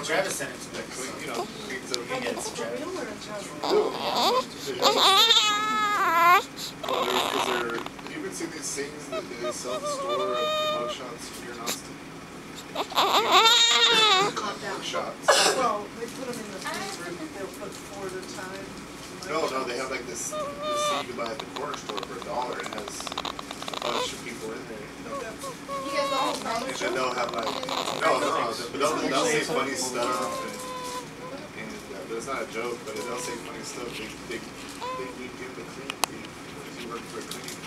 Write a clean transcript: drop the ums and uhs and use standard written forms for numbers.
Travis sent it to me. You know, cleans up. He gets Travis. Have you been seeing these things that they sell in the store of the mugshots here in Austin? Mugshots. Well, they put them in the freezer, they'll put 4 at a time. No, they have like this thing you can buy at the corner store for $1. It has a bunch of people in there. You guys all know. And then they'll have like, but they'll say funny stuff, but it's not a joke, but they'll say funny stuff. They give the clean fee. If you work for a cleaning